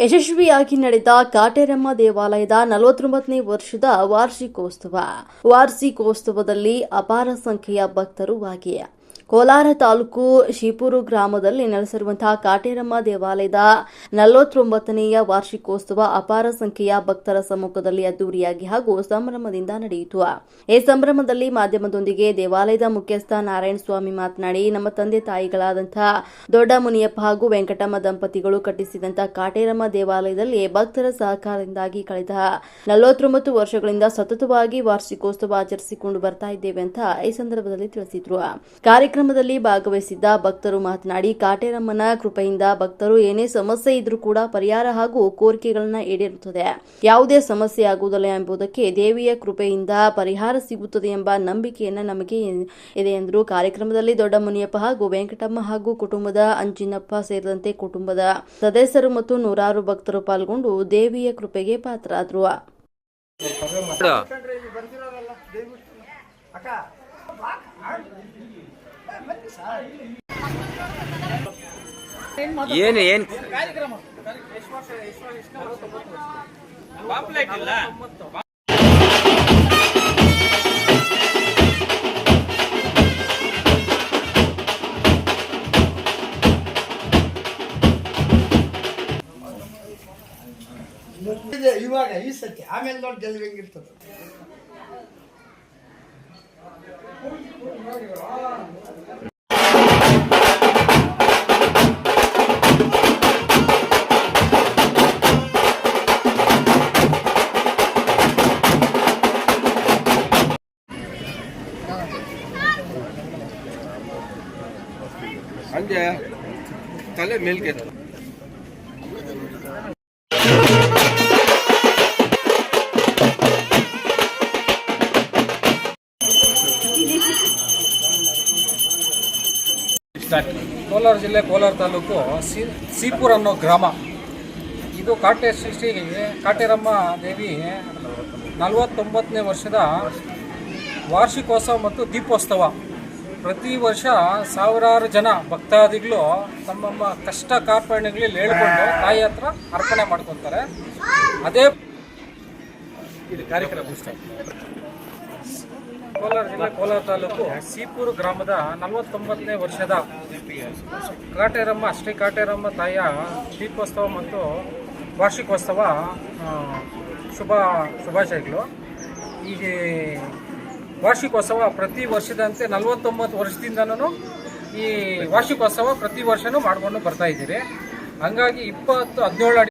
ಯಶಸ್ವಿಯಾಗಿ ನಡೆದ ಕಾಟೇರಮ್ಮ ದೇವಾಲಯದ 49ನೇ ವರ್ಷದ ವಾರ್ಷಿಕೋತ್ಸವದಲ್ಲಿ ಅಪಾರ ಸಂಖ್ಯೆಯ ಭಕ್ತರು ಭಾಗಿ. ಕೋಲಾರ ತಾಲೂಕು ಶಿಪೂರು ಗ್ರಾಮದಲ್ಲಿ ನೆಲೆಸಿರುವಂತಹ ಕಾಟೇರಮ್ಮ ದೇವಾಲಯದ 49ನೇಯ ವಾರ್ಷಿಕೋತ್ಸವ ಅಪಾರ ಸಂಖ್ಯೆಯ ಭಕ್ತರ ಸಮ್ಮುಖದಲ್ಲಿ ಅದ್ದೂರಿಯಾಗಿ ಹಾಗೂ ಸಂಭ್ರಮದಿಂದ ನಡೆಯಿತು. ಈ ಸಂಭ್ರಮದಲ್ಲಿ ಮಾಧ್ಯಮದೊಂದಿಗೆ ದೇವಾಲಯದ ಮುಖ್ಯಸ್ಥ ನಾರಾಯಣಸ್ವಾಮಿ ಮಾತನಾಡಿ, ನಮ್ಮ ತಂದೆ ತಾಯಿಗಳಾದಂತಹ ದೊಡ್ಡ ಮುನಿಯಪ್ಪ ಹಾಗೂ ವೆಂಕಟಮ್ಮ ದಂಪತಿಗಳು ಕಟ್ಟಿಸಿದಂತಹ ಕಾಟೇರಮ್ಮ ದೇವಾಲಯದಲ್ಲಿ ಭಕ್ತರ ಸಹಕಾರದಿಂದಾಗಿ ಕಳೆದ 49 ವರ್ಷಗಳಿಂದ ಸತತವಾಗಿ ವಾರ್ಷಿಕೋತ್ಸವ ಆಚರಿಸಿಕೊಂಡು ಬರ್ತಾ ಇದ್ದೇವೆ ಅಂತ ಈ ಸಂದರ್ಭದಲ್ಲಿ ತಿಳಿಸಿದ್ರು. ಕಾರ್ಯಕ್ರಮದಲ್ಲಿ ಭಾಗವಹಿಸಿದ್ದ ಭಕ್ತರು ಮಾತನಾಡಿ, ಕಾಟೇರಮ್ಮನ ಕೃಪೆಯಿಂದ ಭಕ್ತರು ಏನೇ ಸಮಸ್ಯೆ ಇದ್ರೂ ಕೂಡ ಪರಿಹಾರ ಹಾಗೂ ಕೋರಿಕೆಗಳನ್ನ ಈಡೇರುತ್ತದೆ. ಯಾವುದೇ ಸಮಸ್ಯೆ ಆಗುವುದಿಲ್ಲ ಎಂಬುದಕ್ಕೆ ದೇವಿಯ ಕೃಪೆಯಿಂದ ಪರಿಹಾರ ಸಿಗುತ್ತದೆ ಎಂಬ ನಂಬಿಕೆಯನ್ನ ನಮಗೆ ಇದೆ ಎಂದರು. ಕಾರ್ಯಕ್ರಮದಲ್ಲಿ ದೊಡ್ಡ ಮುನಿಯಪ್ಪ ಹಾಗೂ ವೆಂಕಟಮ್ಮ ಹಾಗೂ ಕುಟುಂಬದ ಅಂಜಿನಪ್ಪ ಸೇರಿದಂತೆ ಕುಟುಂಬದ ಸದಸ್ಯರು ಮತ್ತು ನೂರಾರು ಭಕ್ತರು ಪಾಲ್ಗೊಂಡು ದೇವಿಯ ಕೃಪೆಗೆ ಪಾತ್ರರಾದರು. ಏನು ಇವಾಗ ಈ ಸತಿ ಆಮೇಲೆ ನೋಡಿ ಗೆಲುವು ಹೆಂಗಿರ್ತದೆ. ಹಂಗೆ ತಲೆ ಮೇಲ್ಗೆ ಕೋಲಾರ ಜಿಲ್ಲೆ ಕೋಲಾರ ತಾಲೂಕು ಸೀಪುರ್ ಅನ್ನೋ ಗ್ರಾಮ. ಇದು ಶ್ರೀ ಕಾಟೇರಮ್ಮ ದೇವಿ 49ನೇ ವರ್ಷದ ವಾರ್ಷಿಕೋತ್ಸವ ಮತ್ತು ದೀಪೋತ್ಸವ. ಪ್ರತಿ ವರ್ಷ ಸಾವಿರಾರು ಜನ ಭಕ್ತಾದಿಗಳು ತಮ್ಮ ಕಷ್ಟ ಕಾರ್ಪಣ್ಯಗಳಲ್ಲಿ ಹೇಳ್ಕೊಂಡು ತಾಯಿ ಹತ್ರ ಅರ್ಪಣೆ ಮಾಡ್ಕೊತಾರೆ. ಅದೇ ಇದು ಕಾರ್ಯಕ್ರಮ. ಕೋಲಾರ ಜಿಲ್ಲೆ ಕೋಲಾರ ತಾಲೂಕು ಸೀಪೂರು ಗ್ರಾಮದ 49ನೇ ವರ್ಷದ ಶ್ರೀ ಕಾಟೇರಮ್ಮ ತಾಯಿಯ ದೀಪೋತ್ಸವ ಮತ್ತು ವಾರ್ಷಿಕೋತ್ಸವ ಶುಭಾಶಯಗಳು. ಈ ವಾರ್ಷಿಕೋತ್ಸವ ಪ್ರತಿ ವರ್ಷದಂತೆ 49 ವರ್ಷದಿಂದನೂ ಈ ವಾರ್ಷಿಕೋತ್ಸವ ಪ್ರತಿ ವರ್ಷನೂ ಮಾಡಿಕೊಂಡು ಬರ್ತಾ ಇದ್ದೀರಿ. ಹಂಗಾಗಿ 17 ಅಡಿ